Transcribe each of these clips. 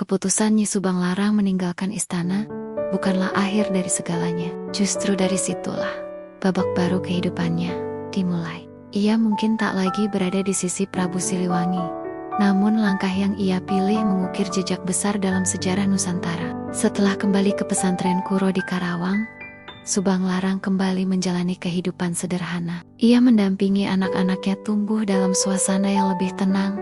Keputusan Nyi Subang Larang meninggalkan istana bukanlah akhir dari segalanya. Justru dari situlah babak baru kehidupannya dimulai. Ia mungkin tak lagi berada di sisi Prabu Siliwangi, namun langkah yang ia pilih mengukir jejak besar dalam sejarah Nusantara. Setelah kembali ke pesantren Kuro di Karawang, Subang Larang kembali menjalani kehidupan sederhana. Ia mendampingi anak-anaknya tumbuh dalam suasana yang lebih tenang,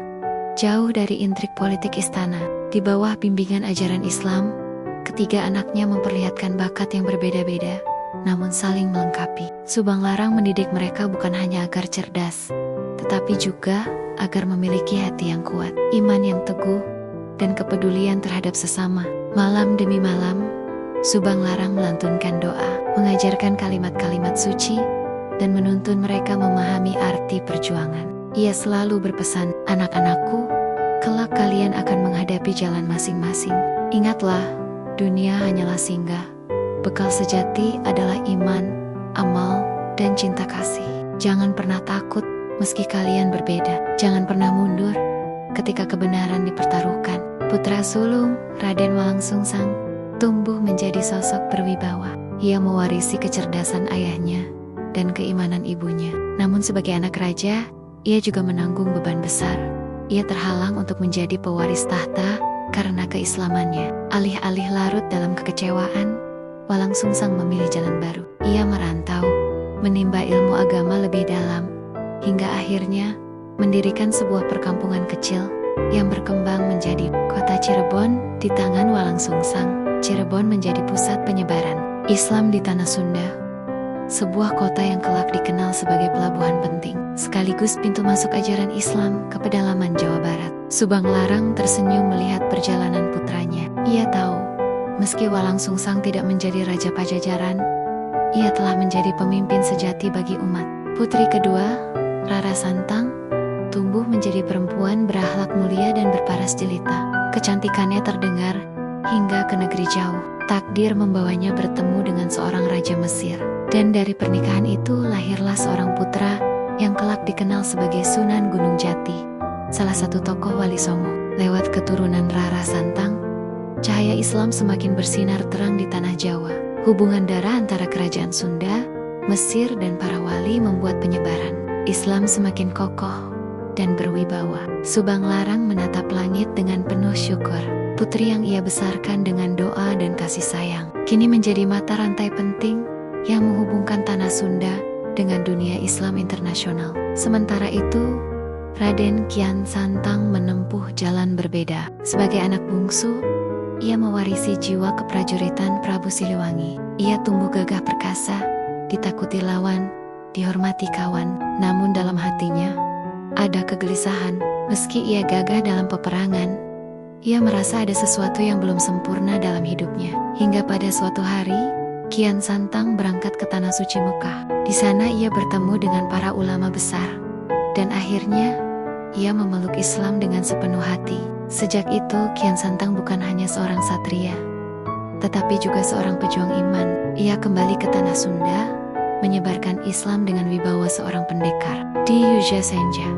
jauh dari intrik politik istana. Di bawah bimbingan ajaran Islam, ketiga anaknya memperlihatkan bakat yang berbeda-beda, namun saling melengkapi. Subang Larang mendidik mereka bukan hanya agar cerdas, tetapi juga agar memiliki hati yang kuat, iman yang teguh, dan kepedulian terhadap sesama. Malam demi malam, Subang Larang melantunkan doa, mengajarkan kalimat-kalimat suci, dan menuntun mereka memahami arti perjuangan. Ia selalu berpesan, "Anak-anakku, kelak kalian akan menghadapi jalan masing-masing. Ingatlah, dunia hanyalah singgah. Bekal sejati adalah iman, amal, dan cinta kasih. Jangan pernah takut meski kalian berbeda. Jangan pernah mundur ketika kebenaran dipertaruhkan." Putra sulung Raden Walangsungsang tumbuh menjadi sosok berwibawa. Ia mewarisi kecerdasan ayahnya dan keimanan ibunya. Namun sebagai anak raja, ia juga menanggung beban besar. Ia terhalang untuk menjadi pewaris tahta karena keislamannya. Alih-alih larut dalam kekecewaan, Walangsungsang memilih jalan baru. Ia merantau, menimba ilmu agama lebih dalam, hingga akhirnya mendirikan sebuah perkampungan kecil yang berkembang menjadi kota Cirebon di tangan Walangsungsang. Cirebon menjadi pusat penyebaran Islam di tanah Sunda, sebuah kota yang kelak dikenal sebagai pelabuhan penting, sekaligus pintu masuk ajaran Islam ke pedalaman Jawa Barat. Subang Larang tersenyum melihat perjalanan putranya. Ia tahu, meski Walangsungsang tidak menjadi Raja Pajajaran, ia telah menjadi pemimpin sejati bagi umat. Putri kedua, Rara Santang, tumbuh menjadi perempuan berakhlak mulia dan berparas jelita. Kecantikannya terdengar hingga ke negeri jauh. Takdir membawanya bertemu dengan seorang raja Mesir. Dan dari pernikahan itu lahirlah seorang putra yang kelak dikenal sebagai Sunan Gunung Jati, salah satu tokoh Wali Songo. Lewat keturunan Rara Santang, cahaya Islam semakin bersinar terang di tanah Jawa. Hubungan darah antara kerajaan Sunda, Mesir, dan para wali membuat penyebaran Islam semakin kokoh dan berwibawa. Subang Larang menatap langit dengan penuh syukur. Putri yang ia besarkan dengan doa dan kasih sayang kini menjadi mata rantai penting yang menghubungkan tanah Sunda dengan dunia Islam internasional. Sementara itu, Raden Kian Santang menempuh jalan berbeda. Sebagai anak bungsu, ia mewarisi jiwa keprajuritan Prabu Siliwangi. Ia tumbuh gagah perkasa, ditakuti lawan, dihormati kawan. Namun dalam hatinya ada kegelisahan. Meski ia gagah dalam peperangan, ia merasa ada sesuatu yang belum sempurna dalam hidupnya. Hingga pada suatu hari, Kian Santang berangkat ke Tanah Suci Mekah. Di sana ia bertemu dengan para ulama besar, dan akhirnya ia memeluk Islam dengan sepenuh hati. Sejak itu, Kian Santang bukan hanya seorang satria, tetapi juga seorang pejuang iman. Ia kembali ke Tanah Sunda, menyebarkan Islam dengan wibawa seorang pendekar. Di Yogyakarta Senja,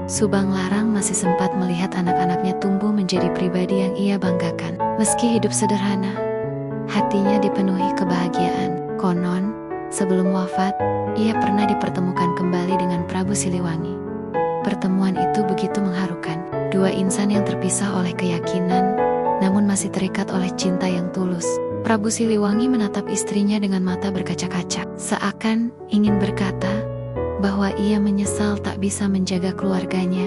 Subang Larang masih sempat melihat anak-anaknya tumbuh menjadi pribadi yang ia banggakan. Meski hidup sederhana, hatinya dipenuhi kebahagiaan. Konon, sebelum wafat, ia pernah dipertemukan kembali dengan Prabu Siliwangi. Pertemuan itu begitu mengharukan. Dua insan yang terpisah oleh keyakinan, namun masih terikat oleh cinta yang tulus. Prabu Siliwangi menatap istrinya dengan mata berkaca-kaca, seakan ingin berkata bahwa ia menyesal tak bisa menjaga keluarganya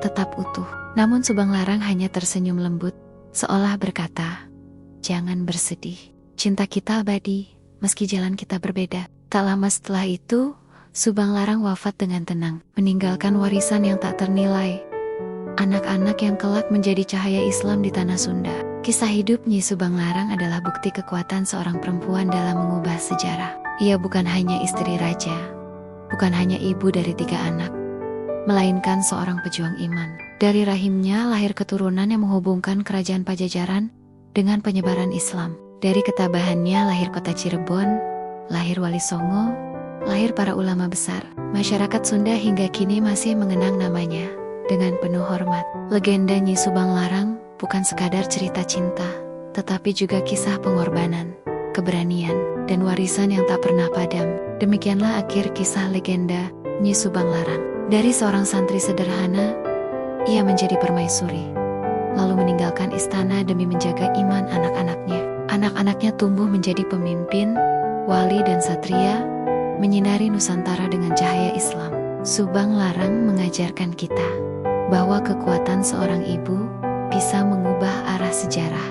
tetap utuh. Namun Subang Larang hanya tersenyum lembut, seolah berkata, "Jangan bersedih. Cinta kita abadi, meski jalan kita berbeda." Tak lama setelah itu, Subang Larang wafat dengan tenang, meninggalkan warisan yang tak ternilai. Anak-anak yang kelak menjadi cahaya Islam di tanah Sunda. Kisah hidup Nyi Subang Larang adalah bukti kekuatan seorang perempuan dalam mengubah sejarah. Ia bukan hanya istri raja, bukan hanya ibu dari 3 anak, melainkan seorang pejuang iman. Dari rahimnya lahir keturunan yang menghubungkan kerajaan Pajajaran dengan penyebaran Islam. Dari ketabahannya lahir kota Cirebon, lahir Wali Songo, lahir para ulama besar. Masyarakat Sunda hingga kini masih mengenang namanya dengan penuh hormat. Legenda Nyi Subang Larang bukan sekadar cerita cinta, tetapi juga kisah pengorbanan, keberanian, dan warisan yang tak pernah padam. Demikianlah akhir kisah legenda Nyi Subang Larang. Dari seorang santri sederhana, ia menjadi permaisuri, lalu meninggalkan istana demi menjaga iman anak-anaknya. Anak-anaknya tumbuh menjadi pemimpin, wali dan satria, menyinari Nusantara dengan cahaya Islam. Subang Larang mengajarkan kita bahwa kekuatan seorang ibu bisa mengubah arah sejarah.